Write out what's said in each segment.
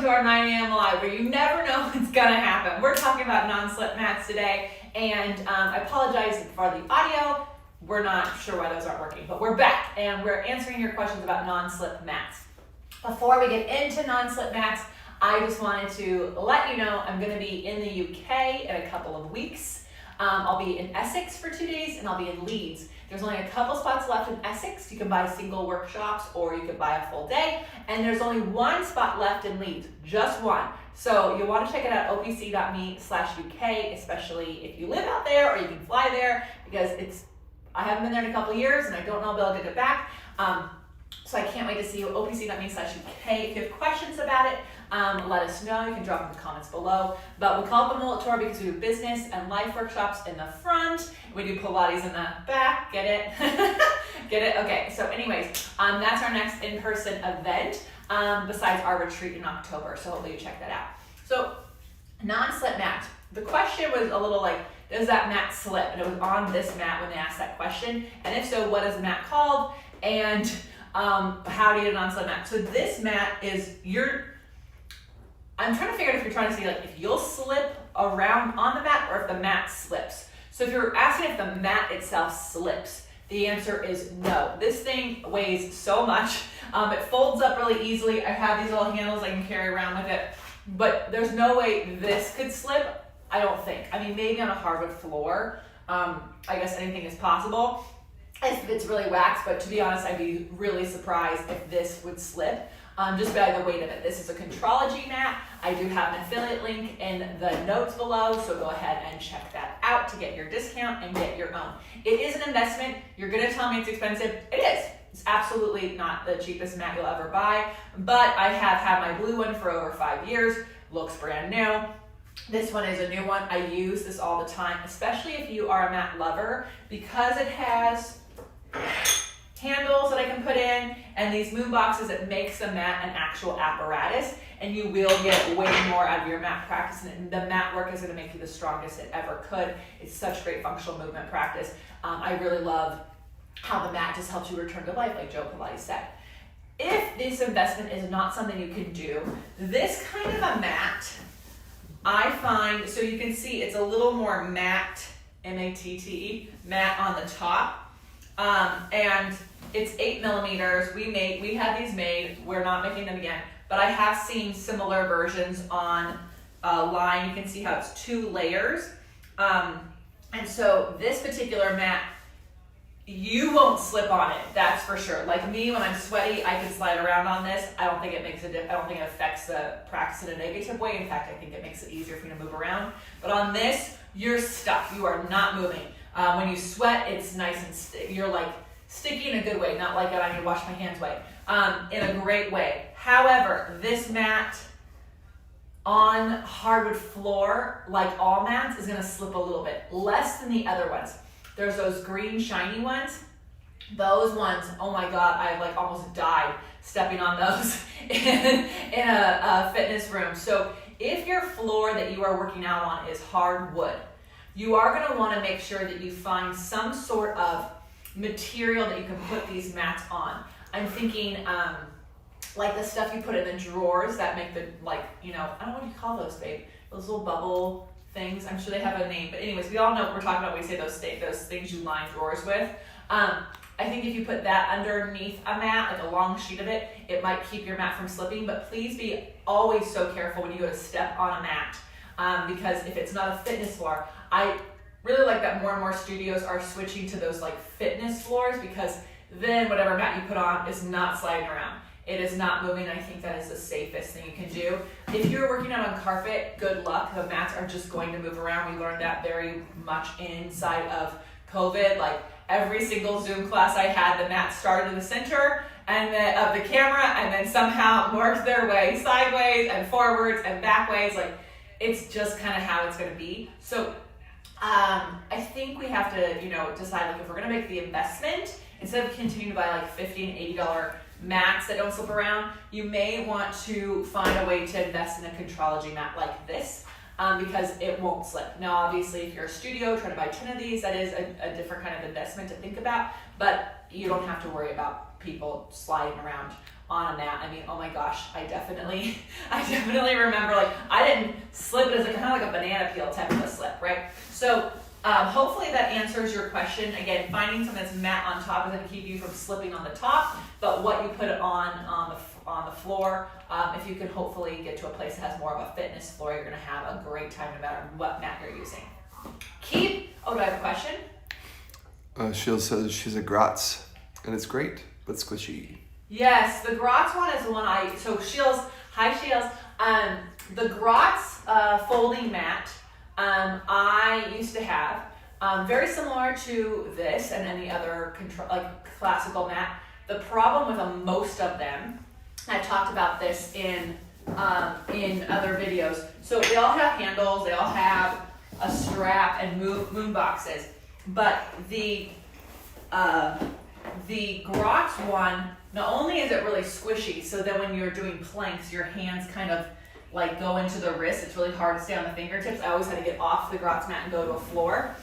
to our 9 a.m. live, where you never know what's gonna happen. We're talking about non-slip mats today, and I apologize for the audio. We're not sure why those aren't working, but we're back, and we're answering your questions about non-slip mats. Before we get into non-slip mats, I just wanted to let you know I'm gonna be in the UK in a couple of weeks. I'll be in Essex for 2 days, and I'll be in Leeds. There's only a couple spots left in Essex. You can buy single workshops or you can buy a full day. And there's only one spot left in Leeds, just one. So you'll want to check it out, opc.me/UK, especially if you live out there or you can fly there, because I haven't been there in a couple of years and I don't know if I'll get it back. So I can't wait to see you, opc.me/UK. If you have questions about it, let us know. You can drop in the comments below. But we call it the Mullet Tour because we do business and life workshops in the front. We do Pilates in the back. Get it? Get it? Okay. So anyways, that's our next in-person event besides our retreat in October. So hopefully you check that out. So non-slip mat. The question was a little like, does that mat slip? And it was on this mat when they asked that question. And if so, what is the mat called? And how do you get a non-slip mat? So this mat is I'm trying to figure out if you're trying to see like if you'll slip around on the mat or if the mat slips. So if you're asking if the mat itself slips, the answer is no. This thing weighs so much. It folds up really easily. I have these little handles I can carry around with it, but there's no way this could slip, I don't think. I mean, maybe on a hardwood floor, I guess anything is possible if it's really waxed, but to be honest, I'd be really surprised if this would slip. Just by the weight of it. This is a Ch2ology mat. I do have an affiliate link in the notes below, so go ahead and check that out to get your discount and get your own. It is an investment. You're gonna tell me it's expensive. It is. It's absolutely not the cheapest mat you'll ever buy, but I have had my blue one for over 5 years. Looks brand new. This one is a new one. I use this all the time, especially if you are a mat lover, because it has handles that I can put in, and these moon boxes, it makes the mat an actual apparatus, and you will get way more out of your mat practice, and the mat work is going to make you the strongest it ever could. It's such great functional movement practice. I really love how the mat just helps you return to life, like Joe Pilates said. If this investment is not something you can do, this kind of a mat, I find, so you can see it's a little more matte, M-A-T-T-E, matte on the top. And it's 8 millimeters. We had these made. We're not making them again, but I have seen similar versions on line. You can see how it's 2 layers. And so this particular mat, you won't slip on it. That's for sure. Like me, when I'm sweaty, I can slide around on this. I don't think it makes I don't think it affects the practice in a negative way. In fact, I think it makes it easier for you to move around. But on this, you're stuck. You are not moving. When you sweat, it's nice and you're like sticky in a good way, not like I need to wash my hands way, in a great way. However, this mat on hardwood floor, like all mats, is gonna slip a little bit, less than the other ones. There's those green shiny ones. Those ones, oh my God, I like almost died stepping on those in a fitness room. So if your floor that you are working out on is hardwood, you are going to want to make sure that you find some sort of material that you can put these mats on. I'm thinking like the stuff you put in the drawers that make the, like, I don't know what you call those, babe. Those little bubble things. I'm sure they have a name. But anyways, we all know what we're talking about when we say those things you line drawers with. I think if you put that underneath a mat, like a long sheet of it, it might keep your mat from slipping. But please be always so careful when you go to step on a mat. Because if it's not a fitness floor, I really like that more and more studios are switching to those like fitness floors, because then whatever mat you put on is not sliding around. It is not moving. I think that is the safest thing you can do. If you're working out on carpet, good luck. The mats are just going to move around. We learned that very much inside of COVID. Like every single Zoom class I had, the mat started in the center of the camera, and then somehow worked their way sideways and forwards and backways. Like it's just kind of how it's going to be. So I think we have to, decide like if we're going to make the investment, instead of continuing to buy like $50 and $80 mats that don't slip around, you may want to find a way to invest in a Ch2ology mat like this, because it won't slip. Now, obviously, if you're a studio trying to buy 10 of these, that is a different kind of investment to think about, but you don't have to worry about people sliding around on a mat. I mean, oh my gosh, I definitely remember, like, I didn't slip it as kind of like a banana peel type of a slip, right? So hopefully that answers your question. Again, finding something that's matte on top is going to keep you from slipping on the top, but what you put it on the floor, if you can hopefully get to a place that has more of a fitness floor, you're going to have a great time no matter what mat you're using. Keith, do I have a question? Sheila says she's a 𝐸𝐲, and it's great, but squishy. Yes, the 𝐸𝐲 one is the one hi Shields, the 𝐸𝐲 folding mat, I used to have, very similar to this and any other classical mat. The problem with most of them, I talked about this in other videos. So they all have handles, they all have a strap and moon boxes, but the 𝐸𝐲 one, not only is it really squishy, so that when you're doing planks, your hands kind of like go into the wrist. It's really hard to stay on the fingertips. I always had to get off the 𝐸𝐲 mat and go to a floor.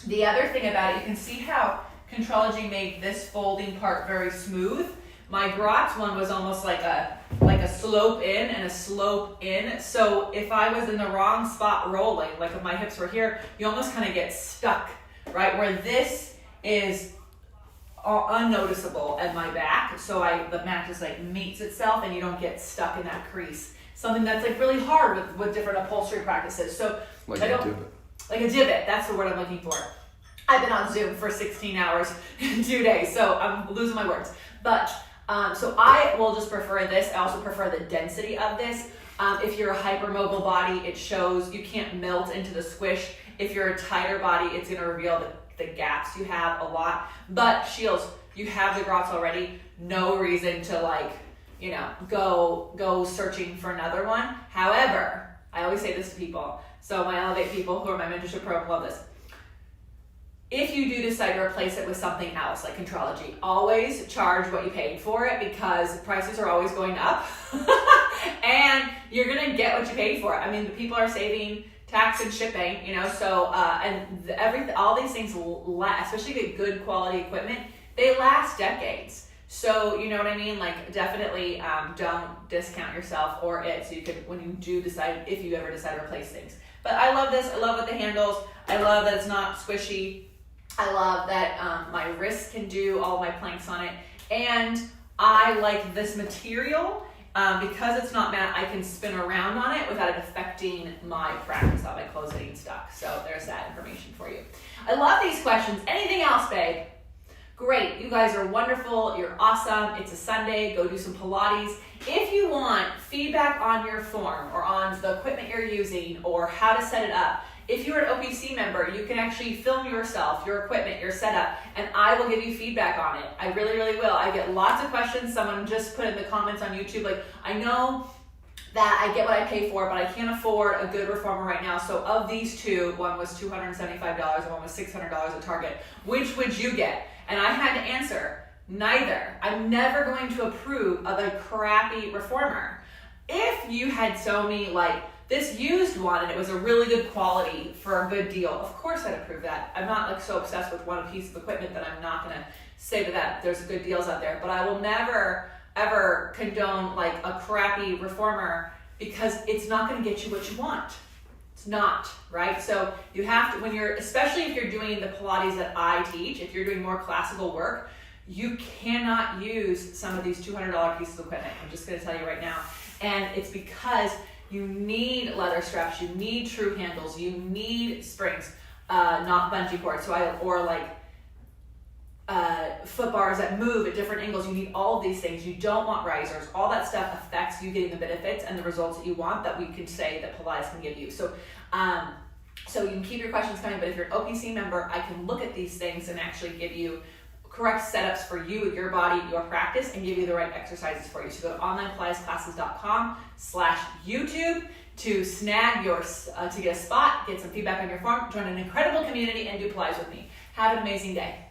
The other thing about it, you can see how �KONtrology made this folding part very smooth. My 𝐸𝐲 one was almost like a slope in and a slope in. So if I was in the wrong spot rolling, like if my hips were here, you almost kind of get stuck, right? Where this is unnoticeable at my back. So the mat just like meets itself and you don't get stuck in that crease. Something that's like really hard with different upholstery practices. So like a divot. Like a divot, that's the word I'm looking for. I've been on Zoom for 16 hours in 2 days, so I'm losing my words. But, so I will just prefer this. I also prefer the density of this. If you're a hypermobile body, it shows you can't melt into the squish. If you're a tighter body, it's gonna reveal the gaps you have a lot. But Shields, you have the 𝐸𝐲 already. No reason to go searching for another one. However, I always say this to people. So my Elevate people who are my mentorship program love this. If you do decide to replace it with something else like 𝐿Trology, always charge what you paid for it because prices are always going up and you're gonna get what you paid for. I mean, the people are saving tax and shipping, so all these things last, especially if you get good quality equipment, they last decades. So, you know what I mean? Like, definitely don't discount yourself or it, so you can, when you do decide, if you ever decide to replace things. But I love this. I love what the handles. I love that it's not squishy. I love that my wrist can do all my planks on it. And I like this material because it's not matte. I can spin around on it without it affecting my practice, without my clothes getting stuck. So there's that information for you. I love these questions. Anything else, babe? Great, you guys are wonderful, you're awesome. It's a Sunday, go do some Pilates. If you want feedback on your form or on the equipment you're using or how to set it up, if you're an OPC member, you can actually film yourself, your equipment, your setup, and I will give you feedback on it. I really, really will. I get lots of questions. Someone just put in the comments on YouTube, like, I know that I get what I pay for, but I can't afford a good reformer right now. So of these two, one was $275 and one was $600 at Target. Which would you get? And I had to answer, neither. I'm never going to approve of a crappy reformer. If you had shown me like this used one and it was a really good quality for a good deal, of course I'd approve that. I'm not like so obsessed with one piece of equipment that I'm not gonna say that there's good deals out there, but I will never ever condone like a crappy reformer because it's not gonna get you what you want. It's not, right? So you have to, especially if you're doing the Pilates that I teach, if you're doing more classical work, you cannot use some of these $200 pieces of equipment. I'm just gonna tell you right now. And it's because you need leather straps, you need true handles, you need springs, not bungee cords. Foot bars that move at different angles. You need all of these things. You don't want risers. All that stuff affects you getting the benefits and the results that you want that we can say that Pilates can give you. So you can keep your questions coming, but if you're an OPC member, I can look at these things and actually give you correct setups for you, your body, your practice, and give you the right exercises for you. So go to onlinepilatesclasses.com/YouTube to snag to get a spot, get some feedback on your form, join an incredible community, and do Pilates with me. Have an amazing day.